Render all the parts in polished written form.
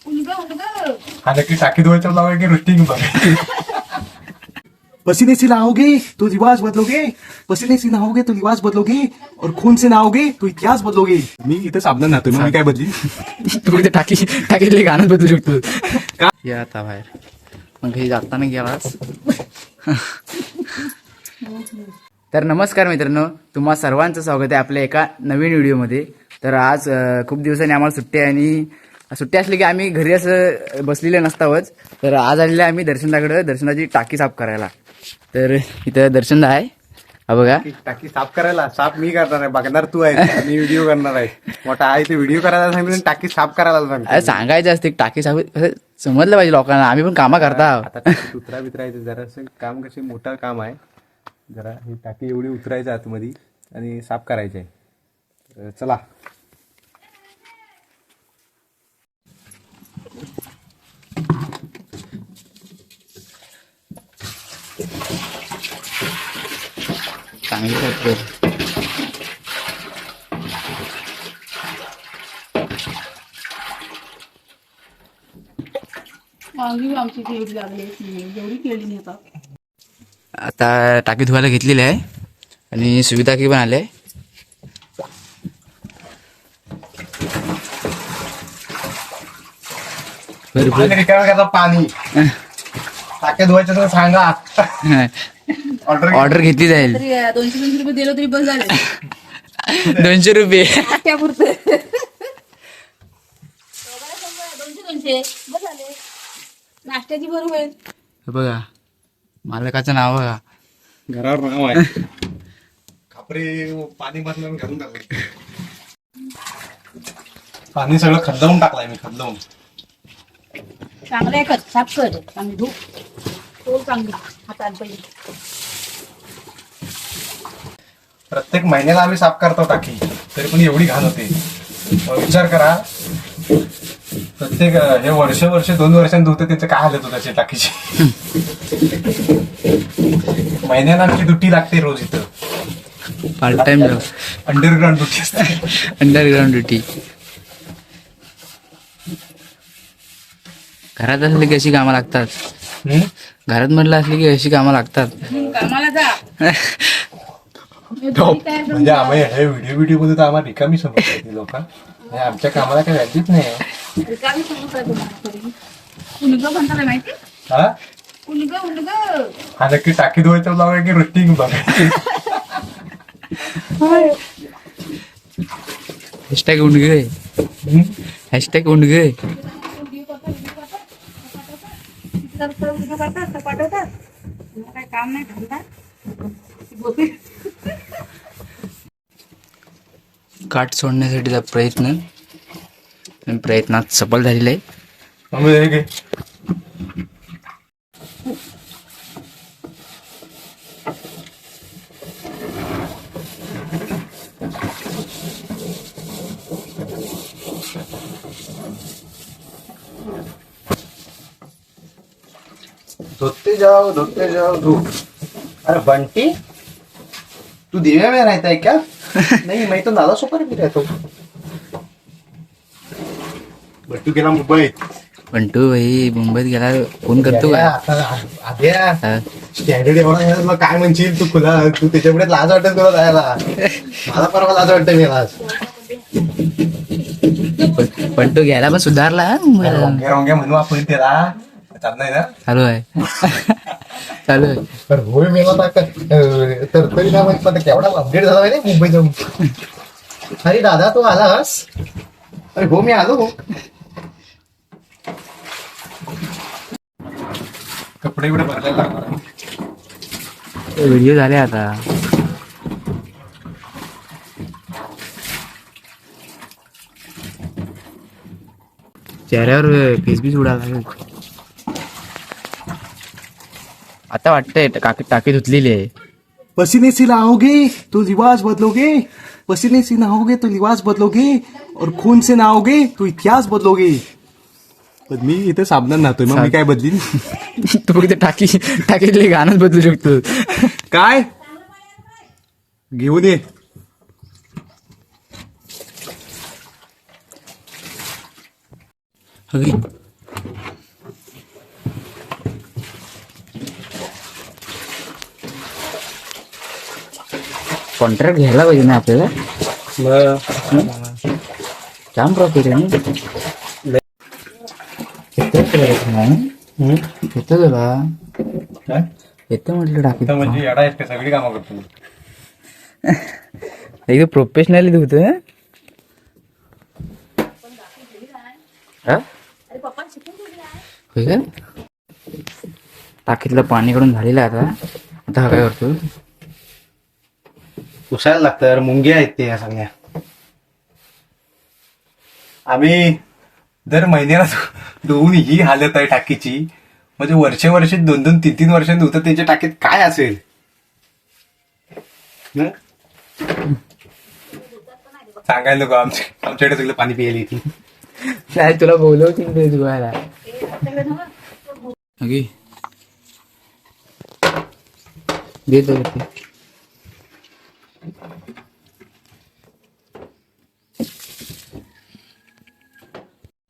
हा नक्की टाकी धुवायचं लावाय की रुटीन बघ. पसीने से नहाओगे तो रिवाज बदलोगे, पसीने से नहाओगे तो रिवाज बदलोगे, और खून से नहाओगे तो इतिहास बदलोगे. मी इथं साबणात नहातोय, मग मी काय बदली? तू इथे टाकीतले गाणं बदलू शकतो. या आता बाहेर मग हे जाताना गेलास. तर नमस्कार मित्रांनो, तुम्हा सर्वांचं स्वागत आहे आपल्या एका नवीन व्हिडिओमध्ये. तर आज खूप दिवसांनी आम्हाला सुट्टी आहे आणि सुट्टी असली की आम्ही घरी असं बसलेले नसतावच. तर आज आलेले आम्ही दर्शनदाकडे दर्शनाची टाकी साफ करायला. तर इथं दर्शनदा आहे, हा बघा. टाकी साफ करायला साफ मी करणार आहे, बघणार तू आहे, मी व्हिडिओ करणार आहे. मोठा आहे ते व्हिडिओ करायला सांगितलं, टाकी साफ करायला अरे सांगितलं. सांगायचं असते टाकी साफ असं समजलं पाहिजे लोकांना, आम्ही पण कामं करता. आता टाकी उतरा बितरायचं जरा असं काम, कसे मोठं काम आहे. जरा ही टाकी एवढी उतरायचं आतमध्ये आणि साफ करायची आहे. तर चला. चांगली करतो. आमची केळी लागली जेवढी केळी नेतात. आता टाकी धुवायला घेतलेली आहे आणि सुविधा की पण आले. पाणी रिकामं करता, पाणी टाक्या धुवायचं तर सांगा. ऑर्डर घेतली जाईल. तरी 200 रुपये दिलं तरी बस झाले. 200 रुपये त्यापुरतं 200 बस झाले. नाश्त्याची बरोबर आहे. हे बघा मालकाचं नाव बघा. घरावर नाव आहे. खापरे पाणी बदलून घालून टाकले. पाणी सगळं खदलवून टाकलाय मी, खदलवून. चांगलं आहे, कर साफ कर, चांगली धू तो चांगली हातात पहिले. प्रत्येक महिन्याला आम्ही साफ करतो टाकी, तरी पण एवढी घाण होते. मग विचार करा, प्रत्येक हे वर्ष 2 वर्षांनी धुते, त्याचं काय हालत होतं टाकीची. महिन्याला आमची दुटी लागते रोज इथं. पार्ट टाइम जॉब, अंडरग्राऊंड दुटी असते. Underground duty. घरात असले की अशी कामं लागतात. घरात म्हटलं असली की अशी कामं लागतात. कामाला जा. म्हणजे आम्ही हे व्हिडिओ मध्ये तर आम्हाला रिकामी समजतात लोक. आमच्या कामाला काही व्हॅल्यूच नाही. रिकामी समजताय तुम्हाला तरी. उलगं म्हणतात माहिती, हा उलगं हा नक्की टाकी धुवायचं लावाय की रुटीन बघ. हॅशटॅग उंडगे, हॅशटॅग उंडगे. पाठवतात काय काम नाही धंदा. काट सोडण्यासाठीचा प्रयत्नात सफल झालेला आहे. मम्मी हे घे. धोते जाओ धो. अरे बंटी, तू दिव्या में रहता है क्या? नहीं, मैं तो नाला सोपारी में रहता हूँ. बंटू गेला मुंबईत. पंटू भाई मुंबईत गेला, फोन करतो का? आद्या हा. स्टँडर्ड एवढा आहे, तुला काय म्हणशील तू त्याच्यापुढे लाज वाटत तुला जायला. मला परवा लाज वाटत मी आज. पंटू गेला पण सुधारला हा मुंबईला. रोंग्या म्हणू आपण त्याला, चालत नाही ना. चालू आहे. चालू आहे. तर होय मेला तर तरी ना माहित पण केवढा अपडेट झाला आहे मुंबई जाऊन. अरे दादा तू आलास? अरे हो मी आलो. कपडे एवढे भरलेला व्हिडिओ झाले आता. चेहऱ्यावर फेसबीस उडाला लागेल. आता वाटतंय टाकी धुतलेली आहे. पसीने से नहाओगे तो रिवाज बदलोगे, पसीने से नहाओगे तो रिवाज बदलोगे, और खून से नहाओगे तो इतिहास बदलोगे. पण मी इथे साबणात नहातोय, मग मी काय बदलीन? तू फक्त टाकीतले गाणंच बदलू शकतो. काय घेऊन ये. अगदी कॉन्ट्रॅक्ट घ्यायला पाहिजे ना आपल्याला. जाम प्रॉफिट आहे ना. येतं तुला काय येतं म्हटलं टाकीत. म्हणजे येडा आहेत का सगळी कामं करतो मी. एकदम प्रोफेशनली धुतो ना. हा? होय का? टाकीतलं पाणी काढून झालेलं आहे आता. आता हा काय करतो? पुसायला लागतं, मुंग्या आहेत ते या सगळ्या. आम्ही दर महिन्याला धुवून ही हालत आहे टाकीची. म्हणजे वर्षे 2-3 वर्षांनी धुतं त्यांच्या टाकीत काय असेल. हं? सांगायला नको आमच्याकडे सगळं पाणी प्यायला येते. नाही तुला बोलवतील ते धुवायला. ओके देतो ते.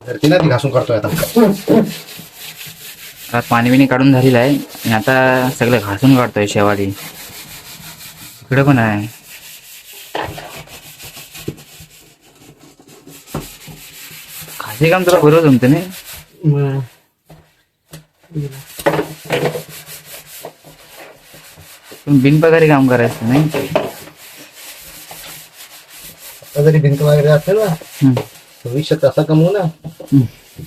धरती ना ती घासून करतोय आता. आता पाणी बिणी काढून झालेलं आहे आणि आता सगळं घासून काढतोय शेवाली. इकडे पण आहे. खासी काम तुला बरोबर जमतं नाही. पण बिनपगारी काम करायचं नाही. आता जरी भिंत वगैरे असेल ना भविष्यात असं कमवू ना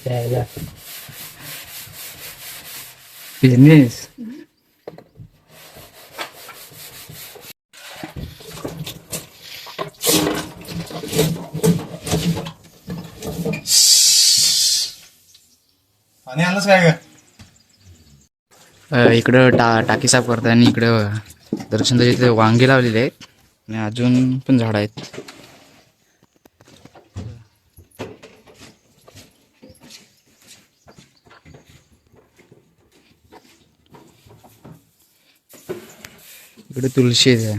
त्याला. बिझनेस पाणी आलंच काय ग. इकडं टाकी साफ करतात आणि इकडं दर्शन इथे वांगे लावलेले आहेत आणि अजून पण झाड आहेत. इकडे तुळशी आहे.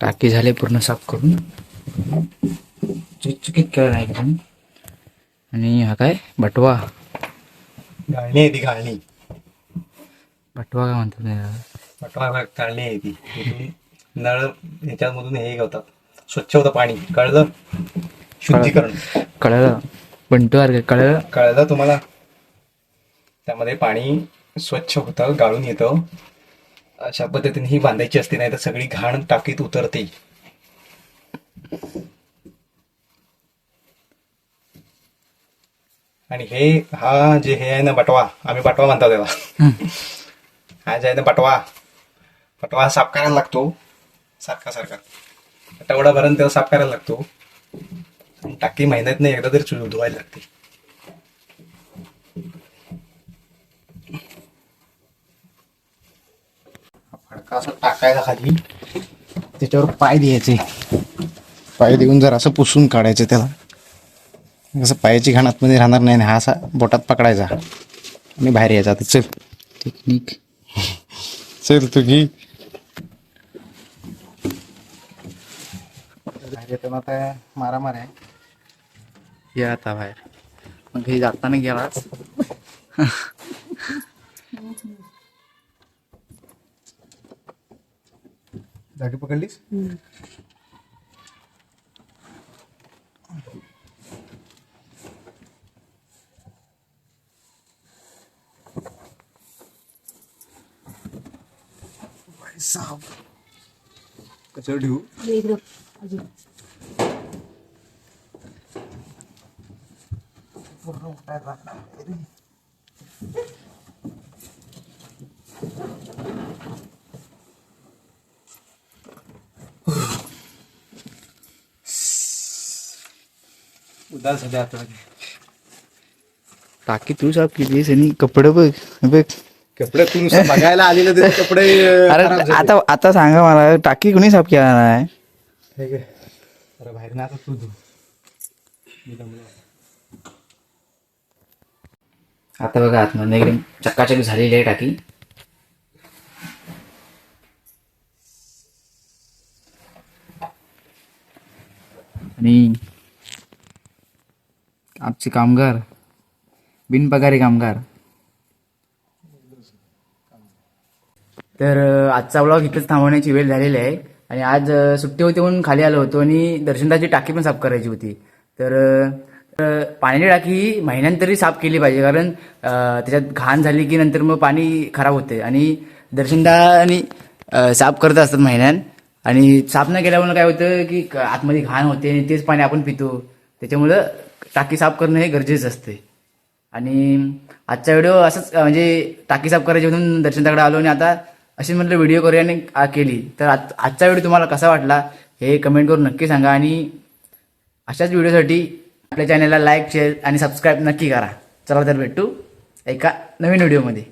टाकी झाले पूर्ण साफ करून चुकीत केलं नाही एकदम. आणि हा काय बटवा. गाळणी आहे ती गाळणी. बटवा काय म्हणतात त्याला? पटवा गाळणी आहे ती. इथून नळ ह्याच्यामधून हे होतात स्वच्छ होतं पाणी. कळलं? शुद्धीकरण कळलं. बंटू अरे कळलं. कळलं तुम्हाला. त्यामध्ये पाणी स्वच्छ होतं, गाळून येतं. अशा पद्धतीने ही बांधायची असते, नाही तर सगळी घाण टाकीत उतरते. आणि हा जे हे आहे ना बटवा, आम्ही बटवा म्हणतो त्याला. हा जे आहे ना बटवा साफ करायला लागतो सारखा आठवडाभरात त्याला साफ करायला लागतो. आणि टाकी महिन्यातनं एकदा तरी धुवायला लागते. फडका असं टाकायला खाली, त्याच्यावर पाय द्यायचे. पाय देऊन जर असं पुसून काढायचं त्याला. असं पायाची घाण आतमध्ये राहणार नाही. हा असा बोटात पकडायचा आणि बाहेर यायचा. चल टेक्निक चल तू घे. बाहेर येताना आता मारामार आहे. या आता बाहेर. मग हे जाताना गेलाच. जागी पकडलीस. कशावर ठेवू. पूर्ण उठायला लागणार. उदास झाले आता टाकी तू साफ केलीस आणि कपडे बघ बघ. कपडे तू नुसतं बघायला आलेलं ते कपडे अरे खराब झाले. आता सांगा मला टाकी कोणी साफ केला नाही. हे घे. अरे बाहेर ना आता तू धु. मी दमलो. आता बघा आतमध्ये एकदम चक्काचक झालेली आहे टाकी. आणि आमचे कामगार बिनपगारी कामगार. तर आजचा ब्लॉग इथेच थांबवण्याची वेळ झालेली आहे. आणि आज सुट्टी होती म्हणून खाली आलो होतो आणि दर्शनदाची टाकी पण साफ करायची होती. तर पाण्याची टाकी ही महिन्यात तरी साफ केली पाहिजे, कारण त्याच्यात घाण झाली की नंतर मग पाणी खराब होते. आणि दर्शनदा आणि साफ करत असतात महिन्यात. आणि साफ न केल्यामुळे काय होतं की आतमध्ये घाण होते आणि तेच पाणी आपण पितो. त्याच्यामुळं टाकी साफ करणं हे गरजेचं असते. आणि आजचा व्हिडिओ असंच म्हणजे टाकी साफ करायची म्हणून दर्शनदाकडे आलो आणि आता अशी म्हटलं व्हिडिओ करूया आणि केली. तर आजचा व्हिडिओ तुम्हाला कसा वाटला हे कमेंट करून नक्की सांगा. आणि अशाच व्हिडिओसाठी आपल्या चॅनलला लाईक शेअर आणि सबस्क्राईब नक्की करा. चला तर भेटू एका नवीन व्हिडिओमध्ये.